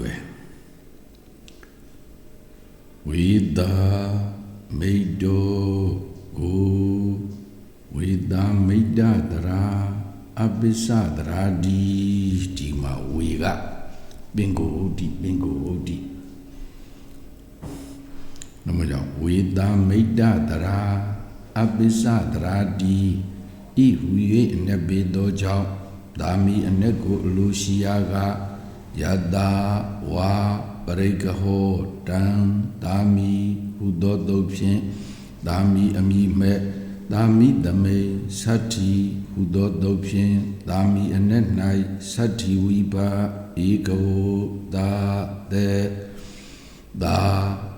ကွယ်ဝိတာမိတ်တောကိုဝိတာမိတ်တတရာအပိစတရာဒီမှာဝေကပင်ကိုဥဒိနမကြောင့်ဝေတာမိတ်တတရာအပိစတရာဒီဤဟူ၍အနဘေသောကြောင့်သာမီအနက်ကိုအလိုရှိရာကယတာဝါပရိကဟောတံသာမီဟူသောတုတ်ဖြင့်သာမီအမိမဲ့သာမီသမိန်သတ္တိဟူသောတုတ်ဖြင့်သာမီအနက်၌သတ္တိဝိပါဧကဝသာတေသာ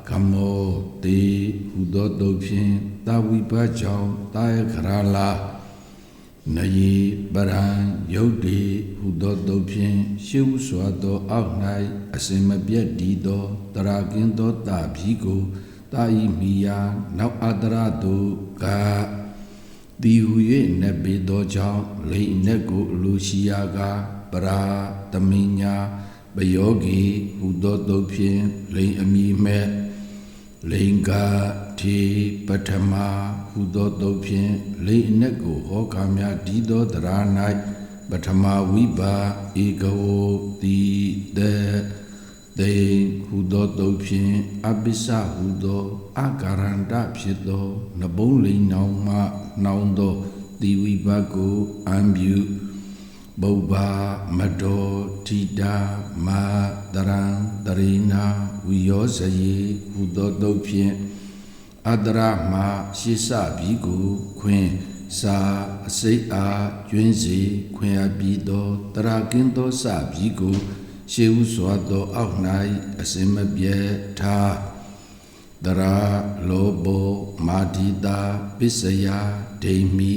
ကမောတေဟူသောတုတ်ဖြင့်သာဝိပါကြောင့်သာယခရလာနယေပရံယုတ်တိဟူသောတုတ်ဖြင့်ရှေးဥစွာသောအောက်၌အစင်မပြတ်တည်သောတရာကင်းသောတာပြီကိုတာဤမိယာနောက်အတရတုကဒီဟူ၍နဘေသောကြောင့်လိန်နက်ကိုအလိုရှိရာကပရာတမိညာပယောဂီဟူသောတုတ်ဖြင့်လိန်အမိမဲ့လိင်္ဂထေပထမဟူသောတုတ်ဖြင့်လိန်အနက်ကိုဟောကာမြဒီသောတရာ၌ပထမဝိပါဧကဝတိတေဟူသောတုတ်ဖြင့်အပိစဟူသောအာကာရန္တဖြစ်သောနဘုံလိန်နောင်မှနှောင်းသောတိဝိပါကိုအံပြုဘုဗ္ဗမတောထိတာမာတရံတရိနာဝိယောဇယေဟူသောတုတ်ဖြင့်အတရမရှေစပြီကိုခွင်စာအစိတ်အားကျွင်းစီခွင်အပြီးသောတရာကင်းသောစပြီကိုရှေးဥစွာသောအောက်၌အစင်မပြဲထားတရာလောဘောမာတိတာပစ္စယဒိမိ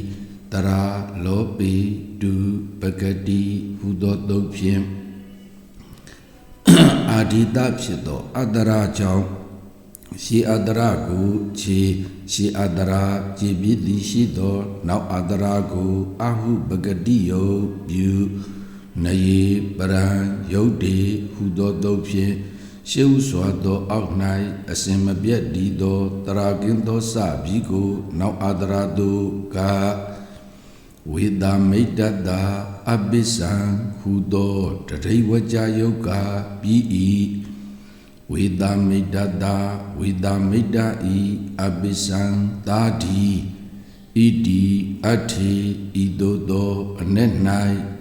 တရာလောပိတုပဂတိဟူသောတုတ်ဖြင့်အာဒီတဖြစ်သောအတရာကြောင့်ရှေးအတရာကိုရှေးအတရာကြည်ပြီးသည်ရှိသောနောက်အတရာကိုအာဟုပဂတိယုပြုနယေပရံယုတ်တိဟူသောတုတ်ဖြင့်ရှေးဥစွာသောအောက်၌အစင်မပြတ်တည်သောတရာကင်းသောစပြီကိုနောက်အတရာတို့ကဝေဒမိတ်တတာအပိစံဟူသောတရိဝကြယုတ်ကပြီး၏ဝေဒမိတ်တတာဝေဒမိတ်တဤအပိစံသာဒီဣတိအထေဤသို့သောအနက်၌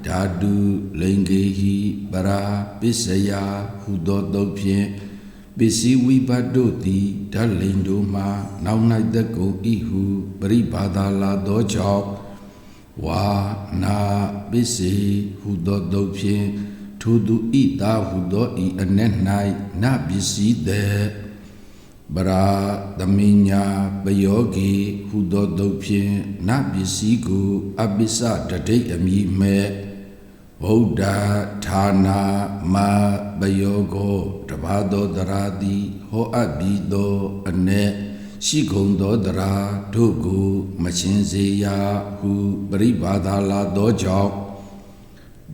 ဓာတုလိင်္ဂေဟိပရာပစ္စယဟူသောတုတ်ဖြင့်ပစ္စည်းဝိပတ်တို့သည်ဓာတ်လိင်တို့မှနောက်၌သက်ကုန်ဤဟုပရိဘာသာလာသောကြောင့်ဝါနာပစ္စည်းဟူသောတုတ်ဖြင့်ထိုသူဤသာဟူသောဤအနက်၌နပစ္စည်းသည်ပရာသမိညာပယောဂီဟူသောတုတ်ဖြင့်နပစ္စည်းကိုအပိစတတိအမိမဲ့ဗုဒ္ဓဌာနာမပယောကိုတပါသောတရာတိဟောအပ်ပြီးသောအ내ရှိကုန်သောတရာတို့ကိုမချင်းစေရဟုပရိဘာသာလာသောကြောင့်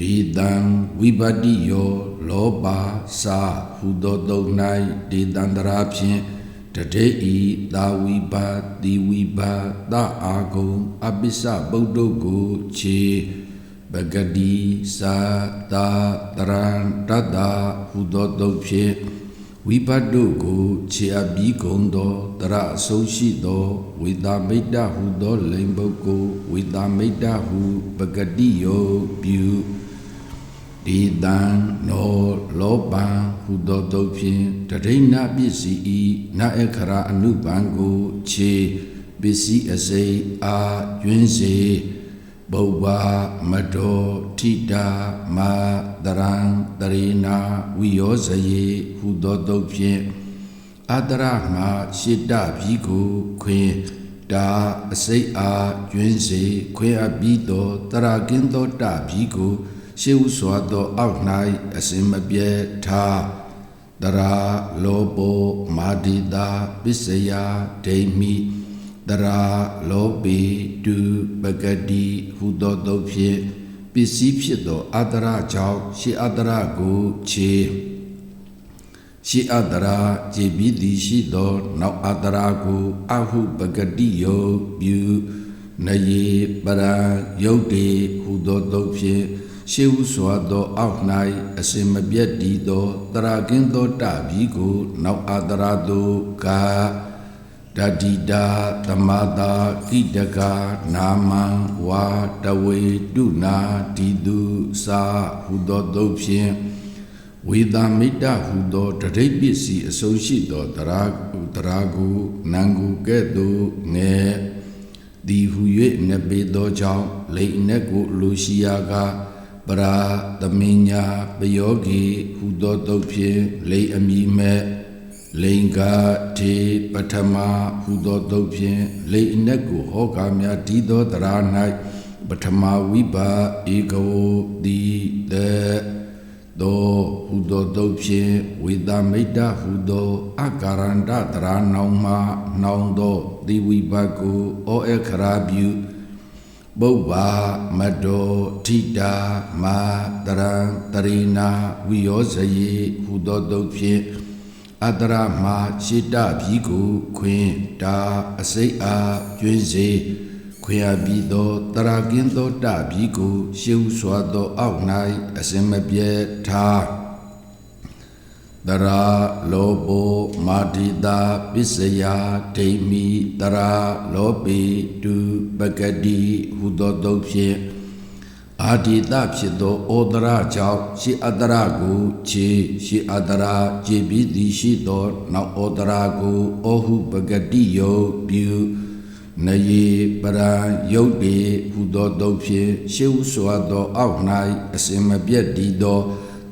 ဒီတံဝိပတ္တိယောလောပါစာဟူသောတုတ်၌ဒီတံတရာဖြင့်တတိဤသာဝိပါတိဝိပါသအာဂုံအပိစဗုဒ္ဓကိုခြေပဂတိသာတာတရံတတဟူသောတုတ်ဖြင့်ဝိပတ်တို့ကိုခြေအပြီးကုန်သောတရအဆုံးရှိသောဝေဒမိတ်တဟုသောလိင်ပုဂ္ဂိုလ်ဝေဒမိတ်တဟုပဂတိယောပြုဒီတံနောလောပံဟူသောတုတ်ဖြင့်တရိဏပစ္စည်းဤနအခရာအနုပံကိုခြေပစ္စည်းအစိမ်းအားကျွင်းစေဘုဗ္ဗမတောထိတာမာတရံတရိနာဝိယောဇယေဟူသောတုတ်ဖြင့်အတရမှာရှိတပြီကိုခွင်တာအစိတ်အားကျွင်းစေခွင်အပြီးသောတရာကင်းသောတပြီကိုရှေးဥစွာသောအောက်၌အစင်မပြဲထားတရာလောဘောမာဒီတာပစ္စယဒိမိတရာလောပိတုပဂတိဟူသောတုတ်ဖြင့်ပစ္စည်းဖြစ်သောအတ္တရကြောင့်ရှေးအတ္တရကိုခြေ ရှိအတ္တရာကျေပြီးသည်ရှိသောနောက်အတ္တရာကိုအဟုပဂတိယောပြုနယေပရံယုတ်တေဟုသောတုတ်ဖြင့်ရှေးဥစွာသောအောက်၌အစင်မပြတ်တည်သောတရာကင်းသောတပြီကိုနောက်အတ္တရာသို့ကာဒတိတာသမတာကိတကနာမံဝါတဝေတုနာဒီတုစာဟုသောတုတ်ဖြင့်ဝေဒမိတ္တဟုသောတရိပ်ပစ္စည်းအဆုံးရှိသောတရာကိုနံကိုကဲ့သို့ငယ်ဒီဟု၍နဘေသောကြောင့်လိန်နက်ကိုလူရှိယာကပရာသမင်ညာပယောဂီဟုသောတုတ်ဖြင့်လိန်အမိမဲ့လိန်ကထေပထမဟုသောတုတ်ဖြင့်လိန်အနက်ကိုဟောကားများဒီသောတရာ၌ပထမဝိပါဧကဝတိတေသောဟုသောတုတ်ဖြင့်ဝေဒမိတ္တဟုသောအကာရန္တတရာနောင်မှနောင်သောဒီဝိပါကိုဩအခရာပြုပုဗ္ဗမတောထိတာမာတရံတရိနာဝိယောဇယေဟုသောတုတ်ဖြင့်အတရာမှာရှိတပြီကိုခွင်တာအစိတ်အားကျွင်းစေခွင်အပြီးသောတရာကင်းသောတပြီကိုရှေးဥစွာသောအောက်၌အစင်မပြတ်ထားတရာလောဘောမာတိတာပစ္စယဒိမိတရာလောပိတုပဂတိဟုသောတုတ်ဖြင့်အာဒီတဖြစ်သောဩဒရာကြောင့်ရှိအတ္တရာကိုခြေရှိအတ္တရာခြေပြီးသည်ရှိသောနောက်ဩဒရာကိုဩဟုပဂတိယောပြုနယေပရံယုတ်တေဟုသောတုတ်ဖြင့်ရှေးဥစွာသောအောက်၌အစင်မပြတ်တည်သော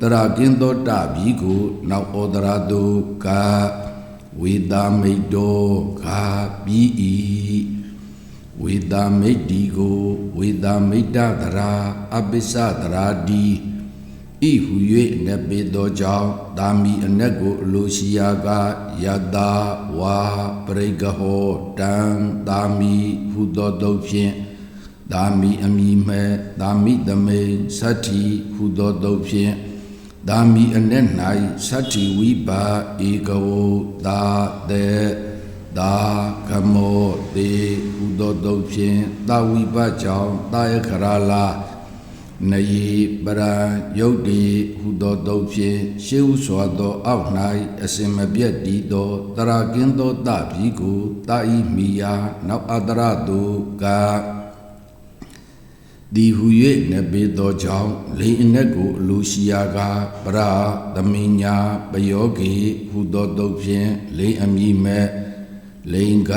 တရာကင်းသောတပြီကိုနောက်ဩဒရာသို့ကာဝေဒမိတ်တောခာပြီးဤဝေဒမိတ်ဒီကိုဝေဒမိတ်တတရာအပိစတရာဒီဤဟု၍နပေသောကြောင့်သာမီအနက်ကိုအလိုရှိယာကယတာဝါပရိကဟောတံသာမီဟုသောတုတ်ဖြင့်သာမီအမိမဲ့သာမီသမိန်သတ္တိဟုသောတုတ်ဖြင့်သာမီအနက်၌သတ္တိဝိပါဧကဝသာတေသာကမောတေဟုသောတုတ်ဖြင့်သာဝိပါကြောင့်သာယခရာလာနယေပရံယုတ်တေဟုသောတုတ်ဖြင့်ရှေးဥစွာသောအောက်၌အစင်မပြတ်တည်သောတရာကင်းသောတပြီကိုတာဤမိယာနောက်အတရတုကဒီဟု၍နဘေသောကြောင့်လိန်အနက်ကိုအလိုရှိယာကပရာသမင်ညာပယောဂီဟုသောတုတ်ဖြင့်လိန်အမိမဲ့လိန်က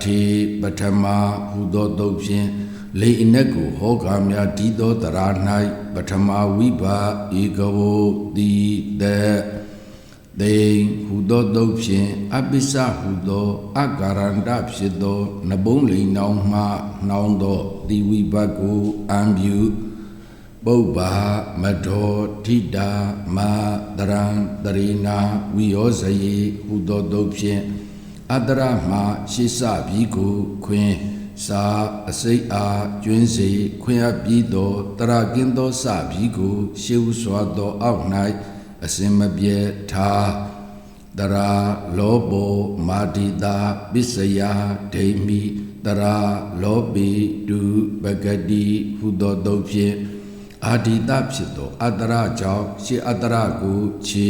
ထေပထမဟုသောတုတ်ဖြင့်လိန်အနက်ကိုဟောကားများဒီသောတရာ၌ပထမဝိပါဧကဝတိတေတေဟုသောတုတ်ဖြင့်အပိစဟုသောအကာရန္တဖြစ်သောနဘုံလိန်နောင်မှနှောင်းသောဒီဝိပါကိုအံပြုပုဗ္ဗမတောထိတာမာတရံတရိနာဝိယောဇယေဟုသောတုတ်ဖြင့်အတရာမှာရှိစပြီကိုခွင်စာအစိတ်အားကျွင်းစေခွင်အပြီးသောတရာကင်းသောစပြီကိုရှေးဥစွာသောအောက်၌အစင်မပြတ်ထားတရာလောဘောမာတိတာပစ္စယဒိမိတရာလောပိတုပဂတိဟုသောတုတ်ဖြင့်အာဒီတဖြစ်သောအတရာကြောင့်ရှေးအတရာကိုခြေ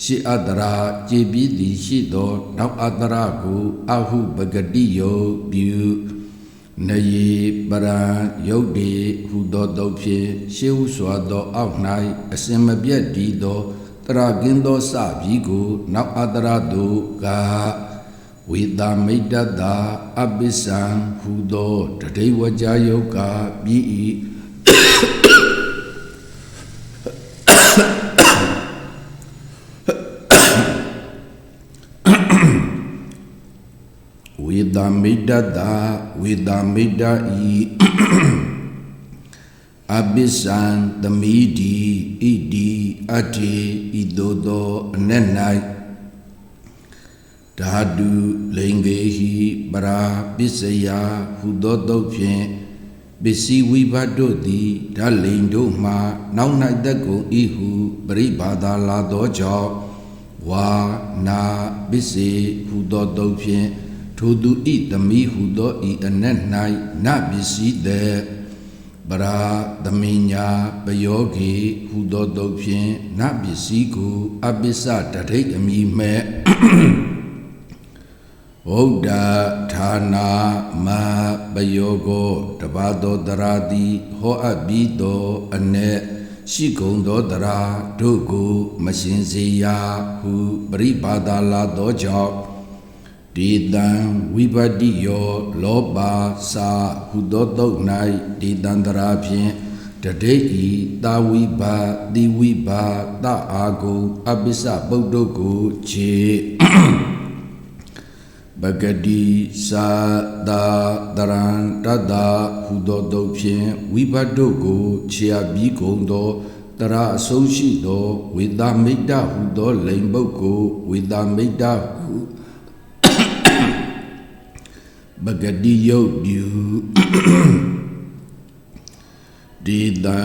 ရှိအတ္တရာကျေပြီးသည်ရှိသောနောက်အတ္တရာကိုအဟုပဂတိယောပြုနယေပရံယုတ်တေဟုသောတုတ်ဖြင့်ရှေးဥစွာသောအောက်၌အစင်မပြတ်တည်သောတရာကင်းသောစပြီကိုနောက်အတ္တရာသို့ကာဝေဒမိတ်တတာအပိစံဟုသောတတိဝကြယုတ်ကပြီးဤဝေဒမိတ်တတာဝေဒမိတ်တဤအပိစံသမိတိဣတိအတ္တိဤသို့သောအနက်၌ဓာတုလိင်္ဂေဟိပရာပစ္စယဟုသောတုတ်ဖြင့်ပစ္စည်းဝိဘတ်တို့သည်ဓာလိန်တို့မှနောက်၌သက်ကုန်ဤဟုပရိဘာသာလာသောကြောင့် ဝါနာပစ္စေဟုသောတုတ်ဖြင့်ထိုသူဤသမီးဟုသောဤအနက်၌နပစ္စည်းတဲ့ပရာသမင်ညာပယောဂေဟုသောတုတ်ဖြင့်နပစ္စည်းကိုအပစ္စတထိတ်အမိမဲ့ဝုဒ္ဓဌာနာမပယောကောတပါသောတရာတိဟောအပ်ပြီးသောအ내ရှိကုန်သောတရာတို့ကိုမရှင်စေရဟုပရိပါဒလာသောကြောင့်ဒေတံဝိပတ္တိယောလောပါစာဟုသောတုတ်၌ဒေတံတရာဖြင့်တဒိဋ္ဌိတာဝိပါတိဝိပါတအာကုအပစ္စပုဒ္ဒုကိုခြေပဂတိသာတာတရံတတဟုသောတုတ်ဖြင့်ဝိပတ်တို့ကိုခြေအပြီးကုန်သောတရအဆုံးရှိသောဝေဒမိတ်တဟုသောလိမ်ပုတ်ကိုဝေဒမိတ်တဟုပဂတိယုတ်ပြုဒေတံ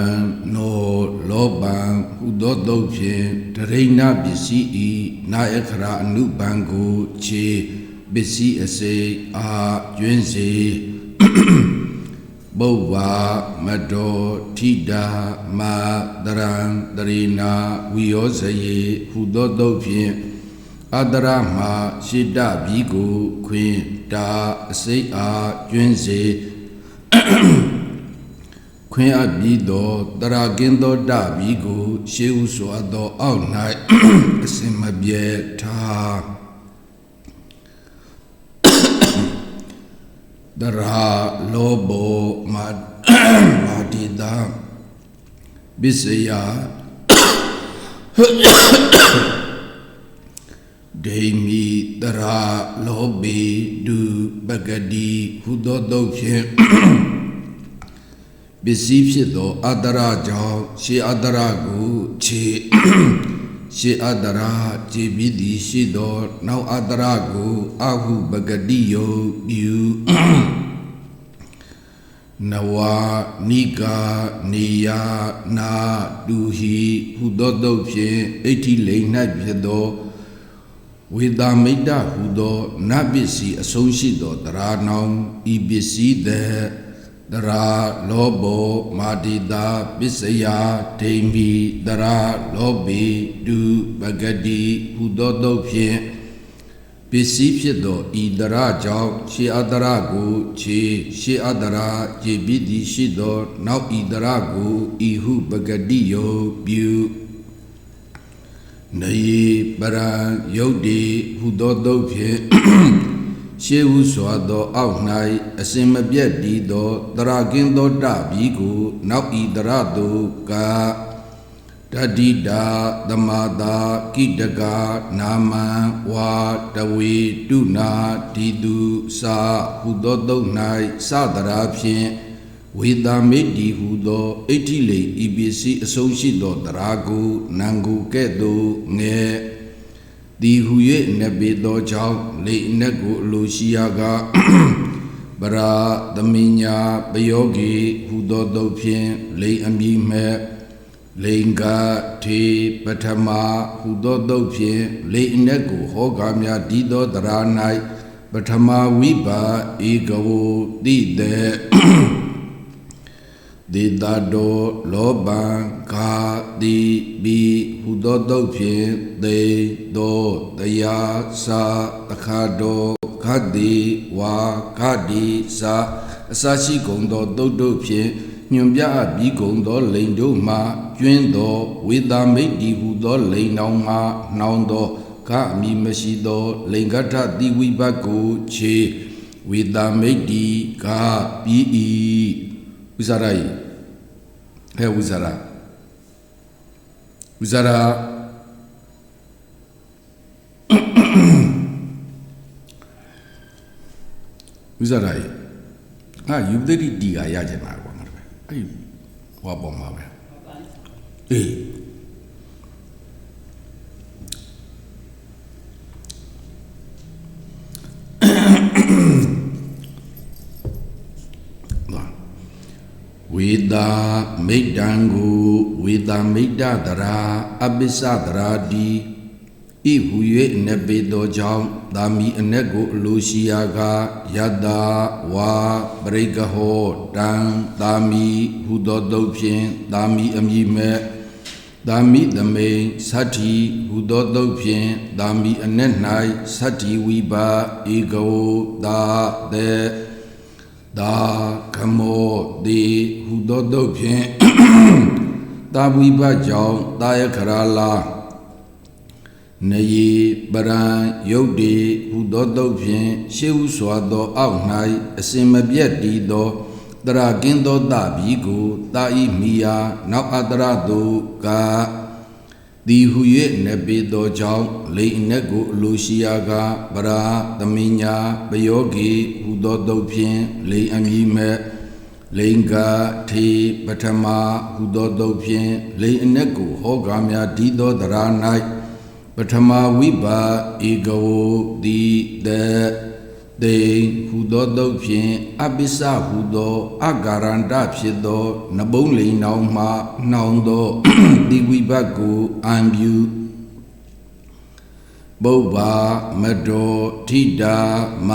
နောလောဘံဟုသောတုတ်ဖြင့်တရိဏပစ္စည်းဤနာယခရာအနုပံကိုခြေပစ္စည်းအစေအာကျွင်းစေပုဗ္ဗမတောထိတာမတရံတရိနာဝိယောဇယေဟုသောတုတ်ဖြင့်အတရမှာရှိတပြီးကိုခွင်တာအစိတ်အားကျွင်းစေခွင်အပ်ပြီးသောတရာကင်းသောတပြီးကိုရှေးဥစွာသောအောက်၌အစင်မပြေထားတရာလောဘောမာတိတာပစ္စယဒေမီတရာလောဘီဒုပဂတိဟုသောတုတ်ဖြင့်ပစ္စည်းဖြစ်သောအတ္တရကြောင့်ရှေးအတ္တရကိုခြေရှေးအတ္တရခြေပြီးသည်ရှိသောနောက်အတ္တရကိုအဟုပဂတိယုပြုနဝနိကာနေယနာတူဟိဟုသောတုတ်ဖြင့်အဋ္ဌိလိမ်၌ဖြစ်သောဝေဒမိတ်တဟုသောနပစ္စည်းအဆုံးရှိသောတရာနောင်ဤပစ္စည်းတဲ့တရာလောဘောမာတိတာပစ္စယဒိမီတရာလောဘီဒုပဂတိဟုသောတုတ်ဖြင့်ပစ္စည်းဖြစ်သောဤတရာကြောင့်ရှေးအတ္တရကိုခြေရှေးအတ္တရခြေပြီးသည်ရှိသောနောက်ဤတရာကိုဤဟုပဂတိယောပြုနယေပရံယုတ်တိဟုသောတုတ်ဖြင့်ရှေးဟုစွာသောအောက်၌အစင်မပြတ်တည်သောတရာကင်းသောတပြီးကိုနောက်ဤတရာသို့ကာတတိတာသမာတာကိတကနာမံဝါတဝေတုနာဒီတုစာဟုသောတုတ်၌စတရာဖြင့်ဝေဒမိတ်ဒီဟုသောအဋ္ဌိလိဤပစ္စည်းအဆုံးရှိသောတရာကိုနံကိုကဲ့သို့ငဲဒီဟု၍နဘေသောကြောင့်လေအနက်ကိုအလိုရှိရာကပရာသမင်ညာပယောဂေဟုသောတုတ်ဖြင့်လေအမည်မဲ့လိင်္ဂထေပထမဟုသောတုတ်ဖြင့်လေအနက်ကိုဟောကားများဒီသောတရာ၌ပထမဝိပါဧကဝတိတေဒေတာတောလောဘံဂာတိဘီဟုသောတုတ်ဖြင့်သေသောတရားစာတခါတော်ခတ်တိဝါခတ်တိစာအစရှိကုန်သောတုတ်တို့ဖြင့်ညွန်ပြအပ်ပြီးကုန်သောလိန်တို့မှကျွင်းသောဝေဒမိတ်ဒီဟုသောလိန်နောင်မှနှောင်းသောခအမည်မရှိသောလိန်ကထတိဝိဘတ်ကိုခြေဝေဒမိတ်ဒီကပြီးဤဥဇာရဟဲ့ဥဇာရဥဇာရဟာယူဒတိတီကရကြမှာကွာငါတို့အဲ့ဟောပေါ်မှာပဲအေးဝေဒမိတ်တံကိုဝေဒမိတ်တတရာအပိစ္ဆတရာတိ ဤဟု၍အ내ပေသောကြောင့်သာမီအ내ကိုအလိုရှိရာကယတ္တဝါပရိကဟောတံသာမီဟုသောတုတ်ဖြင့်သာမီအမည်မဲ့သာမီသမိန်သတ္တိဟုသောတုတ်ဖြင့်သာမီအ내၌သတ္တိဝိပါဧကဝသာတေသာကမောတိဟုသောတုတ်ဖြင့်သာဝိပါကြောင့်သာယခရာလာနေယပရံယုတ်တိဟုသောတုတ်ဖြင့်ရှေးဥစွာသောအောက်၌အစင်မပြတ်တည်သောတရကင်းသောတပြီကိုတာဤမိယာနောက်အတရတုကဒီဟု၍နေပေသောကြောင့်လိန်အ내ကိုအလိုရှိရာကပရာသမင်ညာပယောဂီဟုသောတုတ်ဖြင့်လိန်အမည်မဲ့လိင်္ဂထေပထမဟုသောတုတ်ဖြင့်လိန်အ내ကိုဟောကားများဒီသောတရာ၌ပထမဝိပါဧကဝတိတေဟုသောတုတ်ဖြင့်အပိစဟုသောအဂရန္တဖြစ်သောနဘုံလိန်နောင်မှနှောင်သောဒီဝိပါကိုအံပြုပုဗ္ဗမတောထိတာမ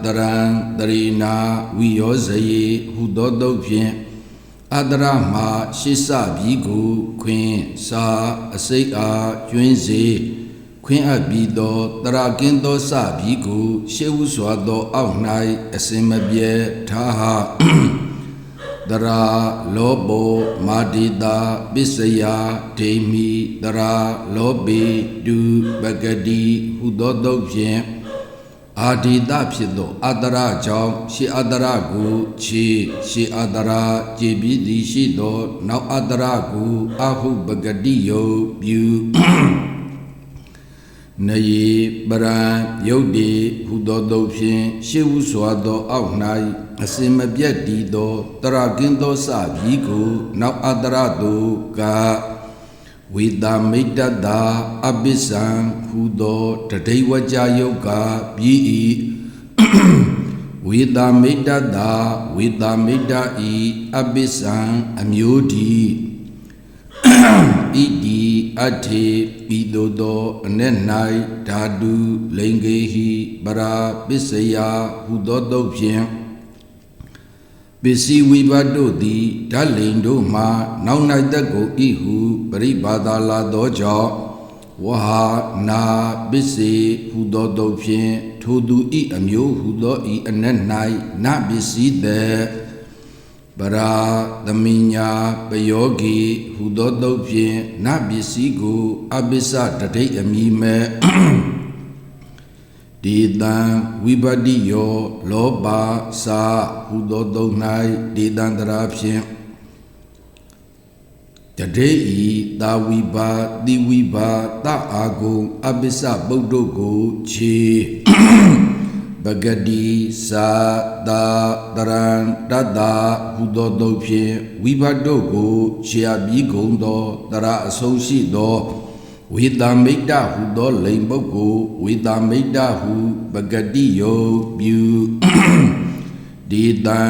တရံတရိနာဝိယောဇယေဟုသောတုတ်ဖြင့်အတရမရှစ်စပြီကိုခွင်စာအစိတ်အားကျွင်းစေခွင်အပ်ပြီးသောတရကင်းသောစပြီကိုရှေးဥစွာသောအောက်၌အစင်မပြဲထားဟတရာလောဘောမာတိတာပစ္စယဒိမိတရာလောပေတုပဂတိဟုသောတုတ်ဖြင့်အာဒီတဖြစ်သောအတရကြောင့်ရှေးအတရကိုခြေရှေးအတရကြည်ပြီးသည်ရှိသောနောက်အတရကိုအဟုပဂတိယုပြုနေယပရံယုတ်တိဟုသောတုတ်ဖြင့်ရှေးဥစွာသောအောက်၌အစင်မပြတ်တည်သောတရကင်းသောစပြီကိုနောက်အတရတုကဝေတာမိတ္တတာအပိစံဟုသောတတိဝကြယုတ်ကပြီး၏ဝေတာမိတ္တတာဝေတာမိတ္တဤအပိစံအမျိုးဒီဣတိအထေပိတောသောအ내၌ဓာတုလိင်္ဂေဟိပရာပစ္စယဟုသောတုတ်ဖြင့်ပစ္စည်းဝိပါတို့သည်ဓာလိန်တို့မှနောက်၌တက်ကိုဤဟုပရိပါဒလာသောကြောင့်ဝဟာနာပစ္စေဟုသောတုတ်ဖြင့်ထိုသူဤအမျိုးဟုသောဤအ내၌နပစ္စည်းတဲ့ပရာသမင်ညာပယောဂီဟုသောတုတ်ဖြင့်နပစ္စည်းကိုအပိစတတိအမည်မဲ့ဒေတံဝိပတိယောလောပါစာဟုသောတုတ်၌ဒေတံတရာဖြင့်တတိဤတာဝိပါတိဝိပါတအာဂုံအပိစပုဒ္ဓကိုခြေပဂတိသာတာတရံတတ္တဟုသောတုတ်ဖြင့်ဝိဘတ်တို့ကိုခြေအပြီးကုန်သောတရအဆုံးရှိသောဝေတာမိတ္တဟုသောလိန်ပုဂ္ဂိုလ်ဝေတာမိတ္တဟုပဂတိယောပြုဒေတံ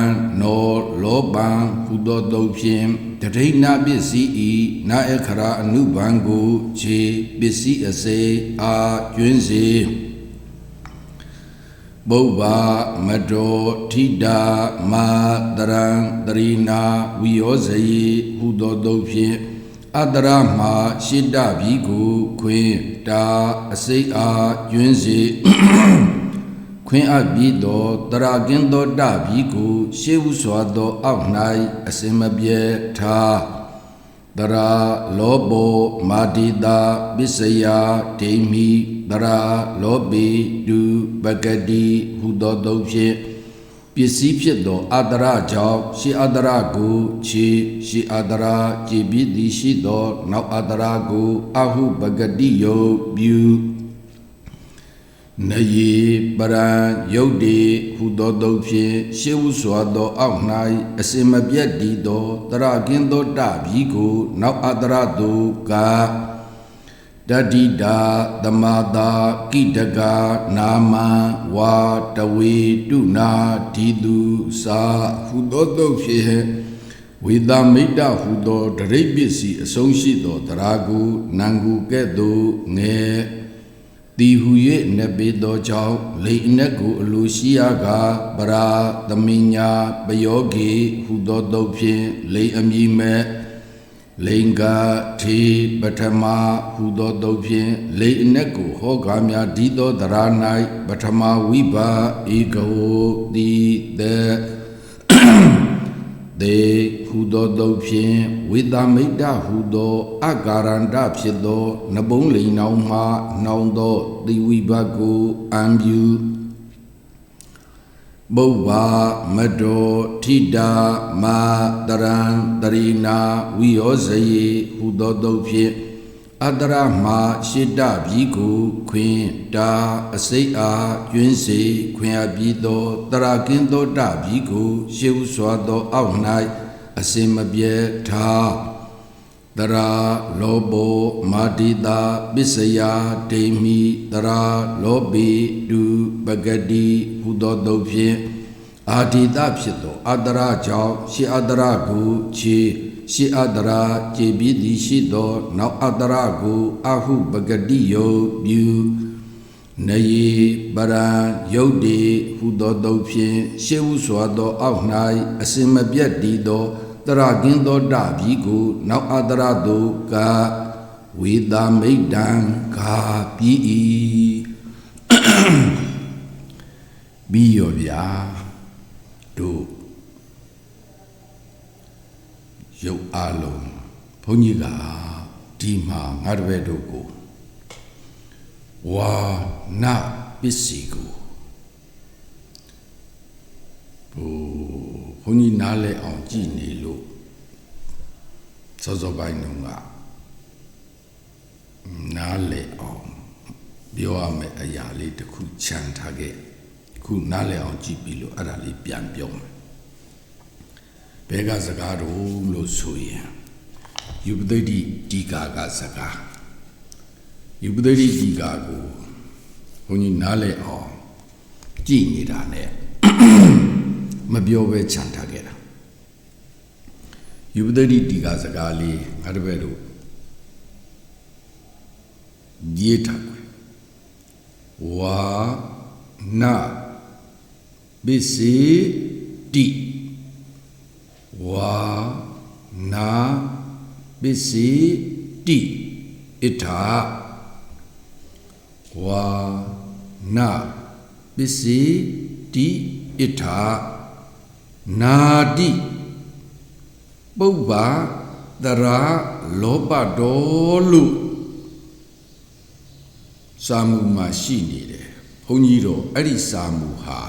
နောလောပံဟုသောတုတ်ဖြင့်တထိဏပစ္စည်းဤနာအခရာအနုဘံကိုခြေပစ္စည်းအစေအာကျွင်းစေပုဗ္ဗမတောထိတာမတရံတရိနာဝိယောဇယေဟုသောတုတ်ဖြင့်အတရမရှိတပြီကိုခွင်တာအစိတ်အားကျွင်းစေခွင်အပ်ပြီးသောတရကင်းသောတပြီကိုရှေးဥစွာသောအောက်၌အစင်မပြဲထားတရာလောဘောမာတိတာပစ္စယဒိမိတရာလောပေတုပဂတိဟုသောတုတ်ဖြင့်ပစ္စည်းဖြစ်သောအတရကြောင့်ရှေးအတရကိုခြေရှေးအတရကြည်ပြီးသည်ရှိသောနောက်အတရကိုအဟုပဂတိယုပြုနေယပရံယုတ်တိဟုသောတုတ်ဖြင့်ရှေးဥစွာသောအောက်၌အစင်မပြတ်တည်သောတရကင်းသောတပြီကိုနောက်အတရတုကတတိတာသမာတာကိတကနာမဝါတဝေတုနာဒီတုသာဟုသောတုတ်ဖြင့်ဝေတာမိတ္တဟုသောဒရိပစ္စည်းအဆုံးရှိသောတရာကိုနံကူကဲ့သို့ငဲ တီဟူ၍နပေသောကြောင့်လိန်အနက်ကိုအလိုရှိရကပရာသမင်ညာပယောဂေဟူသောတုတ်ဖြင့်လိန်အမည်မဲ့လိင်္ဂထေပထမဟူသောတုတ်ဖြင့်လိန်အနက်ကိုဟောကားများဒီသောတရာ၌ပထမဝိပါဧကဝတိတေဟူသောတုတ်ဖြင့်ဝေသမိတ်တဟူသောအကာရန္တဖြစ်သောနဘုံလိန်နောင်မှနှောင်းသောတိဝိဘကိုအံပြုဘုဗ္ဗမတောထိတာမာတရံတရိနာဝိယောဇယေဟူသောတုတ်ဖြင့်အတရမရှစ်တပြီကိုခွင်တာအစိတ်အားကျွင်းစေခွင်အပြီးသောတရာကင်းသောတပြီကိုရှေးဥစွာသောအောက်၌အစင်မပြဲထားတရာလောဘောမာတိတာပစ္စယဒိမိတရာလောဘိတုပဂတိဟူသောတုတ်ဖြင့်အာဒီတဖြစ်သောအတရာကြောင့်ရှေးအတရာကိုခြေရှေးအတရာကျေပြီးသည်ရှိသောနောက်အတရာကိုအဟုပဂတိယုပြုနယေပရံယုတ်တိဟူသောတုတ်ဖြင့်ရှေးဥစွာသောအောက်၌အစင်မပြတ်တည်သောတရာကင်းသောတပြီကိုနောက်အတရာသို့ကဝေသမိတ်တံဂါပြီး၏ပြီးရောဗျာတို့ရုပ်အလုံးဘုန်းကြီးကဒီမှာငါတပည့်တို့ကိုဝါနာပစ္စည်းကိုဘုန်းကြီးနားလဲအောင်ကြည်နေလို့စောစောပိုင်းတုန်းကနားလဲအောင်ပြောရမယ့်အရာလေးတစ်ခုခြံထားခဲ့ခုနားလဲအောင်ကြည့်ပြီးလို့အဲ့ဒါလေးပြန်ပြောမယ်ဘဲကစကားတော့လို့ဆိုရင်ယူပသိတိဒီကာကစကားယူပသိတိဒီကာကိုဘုန်းကြီးနားလဲအောင်ကြည်နေတာ ਨੇ မပြောပဲခြံထားခဲ့တာယူပသိတိဒီကာစကားလေးငါတပည့်တို့ရေးထားတယ်ဝါနာပစ္စည်းတိဝါနာပစ္စည်းတိဣထာဝါနာပစ္စည်းတိဣထာနာတိပုဗ္ဗတရာလောဘတော်လို့စာမှုမှာရှိနေတယ်ဘုန်းကြီးတော့အဲ့ဒီစာမှုဟာ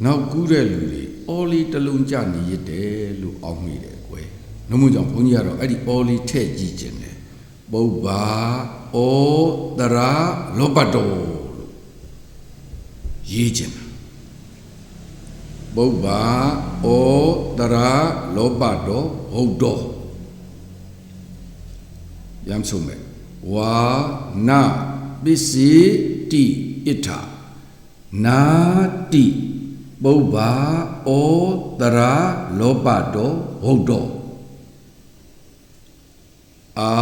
နောက်ကူးတဲ့လူတွေအော်လီတလုံးကြနေရတယ်လို့အောက်မိတယ်ကွယ်နှမို့ကြောင့်ဘုန်းကြီးကတော့အဲ့ဒီအော်လီထည့်ကြည့်ခြင်းတယ်ပုဗ္ဗာဩတရာလောဘတော်လို့ရေးခြင်းပုဗ္ဗာဩတရာလောဘတော်ဟုတ်တော်ရမ်းဆုံးမယ်ဝါနာပစ္စည်းတိဣထာနာတိပုဗ္ဗာဩတရာလောဘတော်ဟုတ်တော်အာ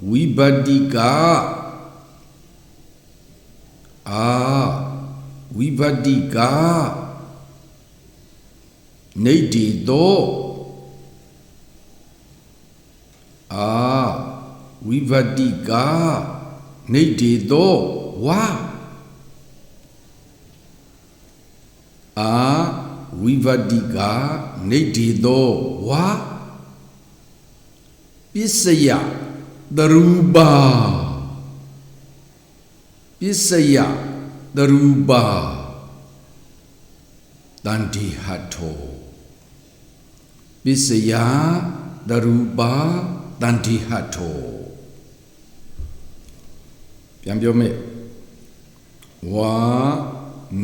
ဝိဘတိကအာဝိဘတိကနေတိတောအာဝိဘတိကနေတိတောဝါအာဝိဘတိကနေတိတောဝါပစ္စယတရူပါပစ္စယတရူပါတန္တိဟထောပစ္စယတရူပါတန္တိဟထောပြန်ပြောမယ်ဝါ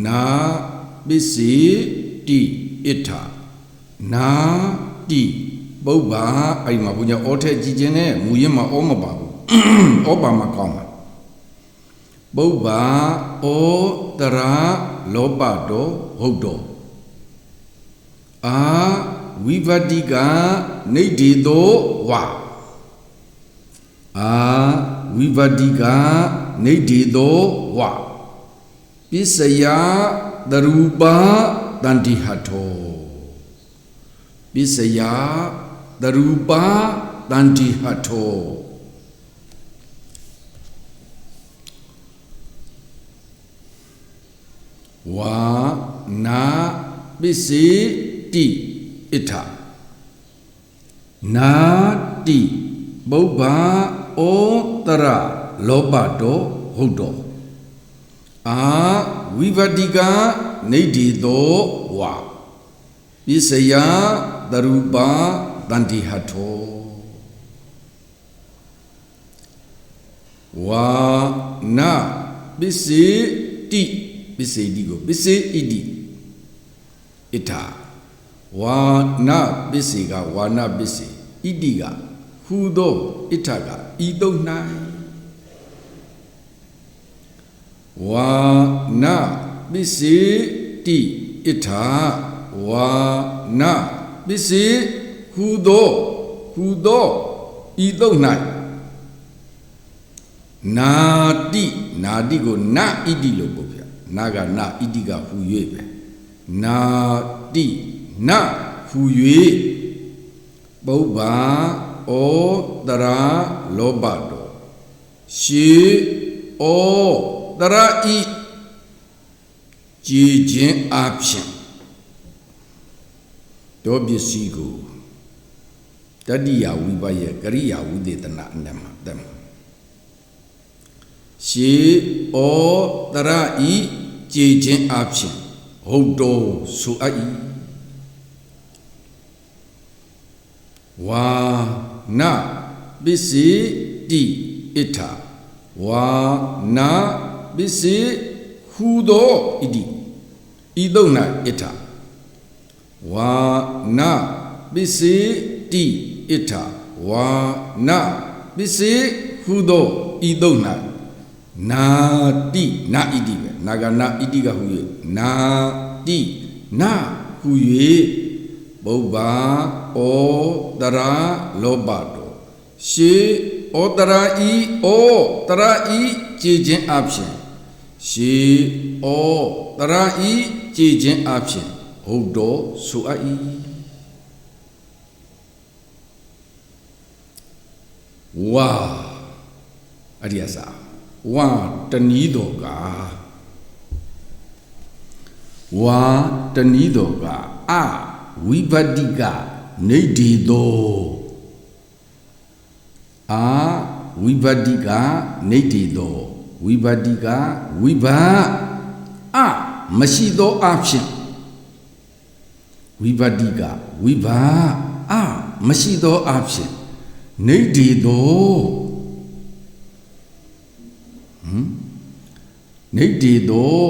နာပစ္စည်းတိဣထာနာတိပုဗ္ဗာအဲ့မှာဘုရားအောထက်ကြည်ခြင်းနဲ့မူရင်းမှာအောမပါဘူးအောပါမှာကောင်းမှာပုဗ္ဗာဩတရာလောဘတော်ဟုတ်တော်အာဝိဗတိကနေတိတောဝါအာဝ ဝိပတိကနေတိသောဝပစ္စယတရူပတန္တိဟထောပစ္စယတရူပတန္တိဟထောဝါနာပစ္စေတိဣထနာတိပုဗ္ဗာဩတရလောဘတောဟုတ်တော်အာဝိပတိကနေတိသောဝါပစ္စယတရူပတန္တိဟထောဝါနာပစ္စေတိပစ္စေတိကိုပစ္စေဣတိဣထဝါနာပစ္စေကဝါနာပစ္စေဣတိကဟူသောဣထကဤတုံ၌ဝါနာပစ္စေတိဣထဝါနာပစ္စေဟူသောဤတုံ၌နာတိကိုနာဣတိလို့ပို့ပြနာကနာဣတိကဟူ၍ပဲနာတိနာဟူ၍ပုဗ္ဗာဩတရာလောဘတောရှေဩတရာဤကြည်ခြင်းအဖြစ်တောပစ္စည်းကိုတတိယဝိပယကရိယာဝိသေသနာအနမတမရှေဩတရာဤကြည်ခြင်းအဖြစ်ဟုတ်တော်ဆိုအပ်၏ဝါနာပစ္စေတိဣထဝါနာပစ္စေဟူသောဣတိဤသုံး၌ဣထဝါနာပစ္စေတိဣထဝါနာပစ္စေဟူသောဤသုံး၌နာတိနာဣတိပဲနာကနာဣတိကဟူ၍နာတိနာဟူ၍ပုဗ္ဗာဩတရာလောဘတောရှေဩတရာဤကြည်ခြင်းအဖြစ်ရှေဩတရာဤကြည်ခြင်းအဖြစ်ဟုတ်တော်ဆိုအပ်၏ဝါအရိယစာဝါတဏီတော်ကဝါတဏီတော်ကအဝိပတိကနေတိသောအာဝိပတိကနေတိသောဝိပတိကဝိဘအမရှိသောအဖြစ်ဝိပတိကဝိဘအမရှိသောအဖြစ်နေတိသောနေတိသော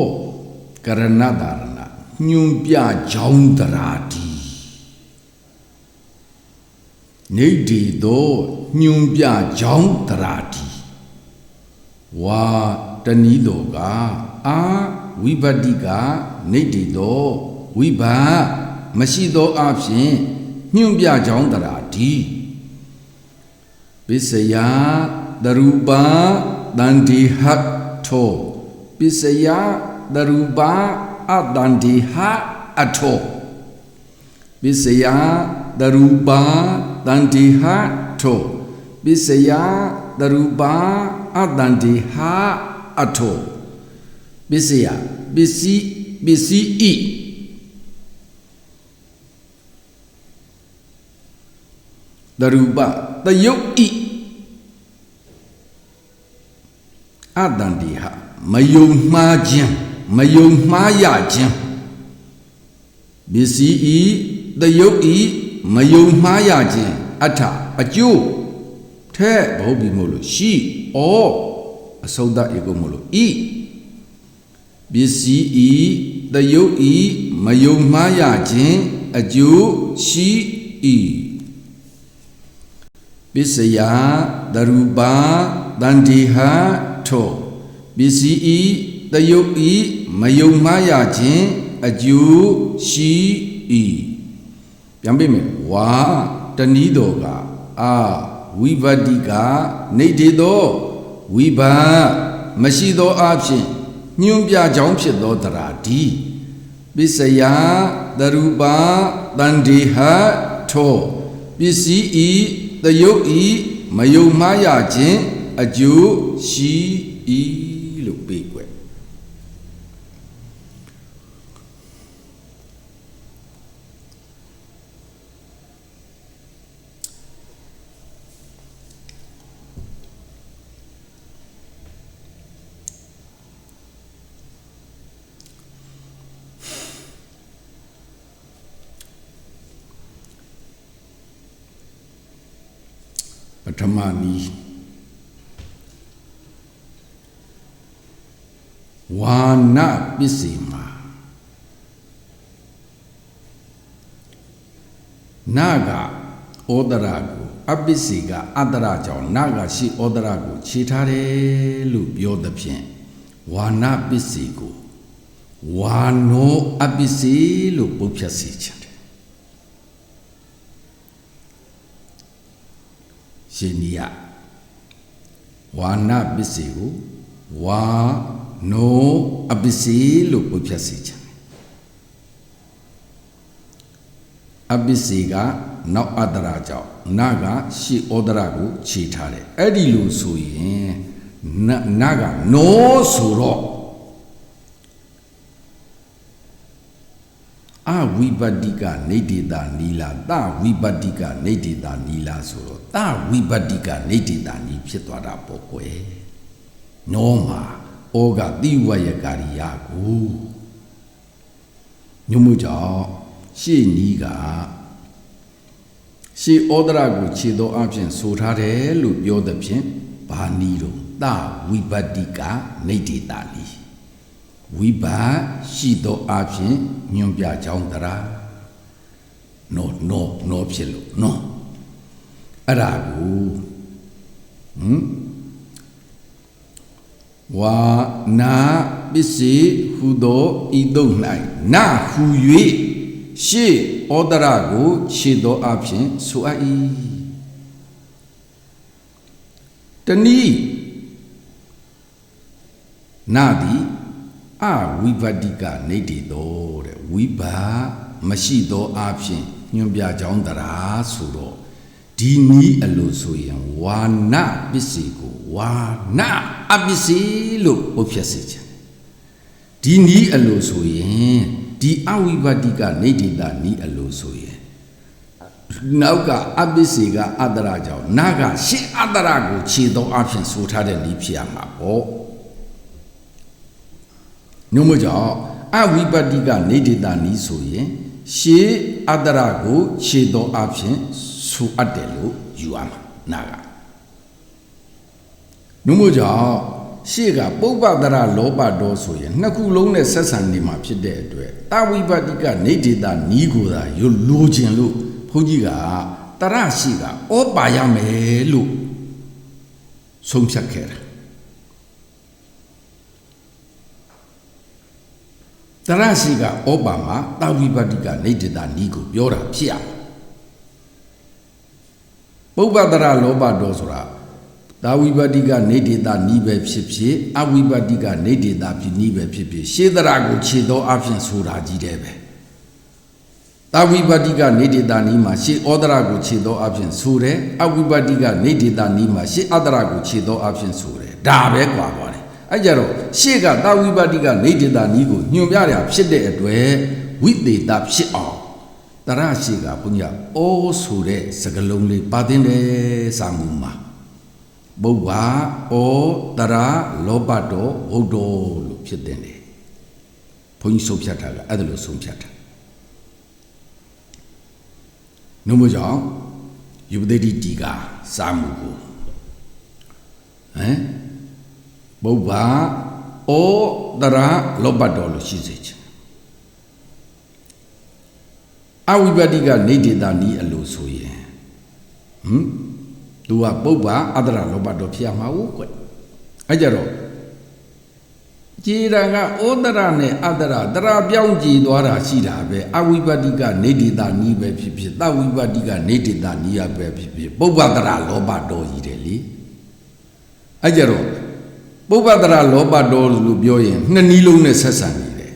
ကရဏတာရဏညွန်ပြကြောင်းတရာတိနေတိသောညွန်ပြကြောင်းတရာတိဝါတဏီတော်ကအာဝိပတိကနေတိသောဝိဘမရှိသောအဖြစ်ညွန်ပြကြောင်းတရာတိပစ္စယတရူပတန္တိဟထောပစ္စယတရူပအတန္တိဟအထောပစ္စယတရူပတန္တိဟထောပစ္စယတရူပအတန္တိဟအထောပစ္စယပစ္စည်းဤတရူပတယုတ်ဤအတန္တိဟမယုံမှားခြင်းမယုံမှားရခြင်းပစ္စည်းဤတယုတ်ဤမယုံမှားရခြင်းအထအကျိုးထဲဘုဗ္ဗီမို့လို့ရှိဩအစௌဒဧကုမို့လို့ဤပစ္စည်းဤတယုတ်ဤမယုံမှားရခြင်းအကျိုးရှိဤပစ္စယတရူပတန္တိဟထောပစ္စည်းဤတယုတ်ဤမယုံမှားရခြင်းအကျိုးရှိ၏ပြန်ပြမယ်ဝါတဏီတော်ကအာဝိပတိကနေတိသော ဝိဘာမရှိသောအဖြစ်ညွှန်ပြကြောင်းဖြစ်သောတရာဒီပစ္စယတရူပတန်ဒီဟထောပစ္စည်းဤတယုတ်ဤမယုံမှားရခြင်းအကျိုးရှိဤလို့ပေးကွယ်ပထမနည်းဝါနပစ္စေမှာနာကဩဒရာကိုအပစ္စေကအတ္တရာကြောင့်နာကရှိဩဒရာကိုခြေထားတယ်လို့ပြောသဖြင့်ဝါနပစ္စေကိုဝါနောအပစ္စေလို့ပုတ်ဖြတ်စေချင်တယ်ရှင်ကြီးကဝါနပစ္စေကိုဝါနောအပစ္စေလို့ပုတ်ဖြတ်စေချင်တယ်အပစ္စေကနောက်အတ္တရာကြောင့်နာကရှေ့ဩဒရာကိုခြေထားတယ်အဲ့ဒီလိုဆိုရင်နာကနောဆိုတော့အဝိပတ္တိကနေတိတာနီလာသဝိပတ္တိကနေတိတာနီလာဆိုတော့သဝိပတ္တိကနေတိတာနီဖြစ်သွားတာပေါ့ကွယ်နောမှာဩကတိဝယကာရိယကိုညမှုကြောင့်ရှေ့နီးကရှေ့ဩဒရာကိုခြေသောအဖြစ်ဆိုထားတယ်လို့ပြောသဖြင့်ဘာနီးတော့သဝိပတ္တိကနေတိတာနီဝိဘရှိသောအဖြစ်ညွန်ပြကြောင်းတရာနောဖြစ်လို့နော်အဲ့ဒါကိုဝါနာပစ္စေဟူသောဤသို့၌နာဟူ၍ရှေ့ဩဒရာကိုခြေသောအဖြစ်ဆိုအပ်၏တနည်းနာသည်အဝိပတ္တိကနေတိတော်တဲ့ဝိဘာမရှိသောအဖြစ်ညွှန်ပြကြောင်းတရာဆိုတော့ဒီနည်းအလိုဆိုရင်ဝါနပစ္စေကိုဝါနအပစ္စေလို့ပုတ်ဖြတ်စေချင်ဒီနည်းအလိုဆိုရင်ဒီအဝိပတ္တိကနေတိတာနည်းအလိုဆိုရင်နောက်ကအပစ္စေကအတ္တရာကြောင့်နာကရှေ့အတ္တရာကိုခြေသောအဖြစ်ဆိုထားတဲ့နည်းဖြစ်ရမှာပေါ့ညမို့ကြောင့်အဝိပတ္တိကနေတိတာနီးဆိုရင်ရှေးအတ္တရာကိုခြေသောအဖြစ်ဆိုအပ်တယ်လို့ယူရမှာနာကညမို့ကြောင့်ရှေးကပုပ္ပတရလောဘတော်ဆိုရင်နှစ်ခုလုံးနဲ့ဆက်ဆံနေမှာဖြစ်တဲ့အတွက်တဝိပတ္တိကနေတိတာနီးကိုသာရွလိုချင်လို့ဘုန်းကြီးကတရရှိကဩပါရမယ်လို့ဆုံးဖြတ်ခဲ့တာတရရှိကဩပါမှာတာဝိပတ္တိကနေတိတာနီးကိုပြောတာဖြစ်ရပုပ္ပတရလောဘတော်ဆိုတာတာဝိပတ္တိကနေတိတာနီးပဲဖြစ်ဖြစ်အဝိပတ္တိကနေတိတာဖြစ်နီးပဲဖြစ်ဖြစ်ရှေးတရကိုခြေသောအဖြစ်ဆိုတာကြီးတယ်ပဲတာဝိပတ္တိကနေတိတာနီးမှာရှေးဩဒရာကိုခြေသောအဖြစ်ဆိုတယ်အဝိပတ္တိကနေတိတာနီးမှာရှေးအတ္တရာကိုခြေသောအဖြစ်ဆိုတယ်ဒါပဲကွာပါတယ်အဲ့ကြတော့ရှေ့ကတာဝိပတ္တိကနေတိတာနီးကိုညွှန်ပြရဖြစ်တဲ့အတွက်ဝိသေသဖြစ်အောင်တရရှိကဘုညာအိုးဆိုတဲ့စကလုံးလေးပါတင်တယ်စာမှုမှာဘုဗ္ဗဩတရလောဘတော်ဘုဒ္ဓလို့ဖြစ်တဲ့တယ်ဘုန်းကြီးဆုံးဖြတ်တာကအဲ့ဒါလို့ဆုံးဖြတ်တာနှုတ်မကြောင့်ယူပတိတီကစာမှုကိုဘုဗ္ဗဩတရလောဘတော်လို့ရှိစေချင်အဝိပတ္တိကနေတိတာနီးအလိုဆိုရင်သူကပုပ္ပအတ္တရလောဘတော်ဖြစ်ရမှာဟုတ်ကွအဲ့ကြတော့ကြည်တာကဩတရနဲ့အတ္တရတရပြောင်းကြည်သွားတာရှိတာပဲအဝိပတ္တိကနေတိတာနီးပဲဖြစ်ဖြစ်သဝိပတ္တိကနေတိတာနီးရပဲဖြစ်ဖြစ်ပုပ္ပတရလောဘတော်ကြီးတယ်လေ အဲ့ကြတော့ပုပ္ပတရလောဘတော်လို့ပြောရင်နှစ်နည်းလုံးနဲ့ဆက်ဆံနေတယ်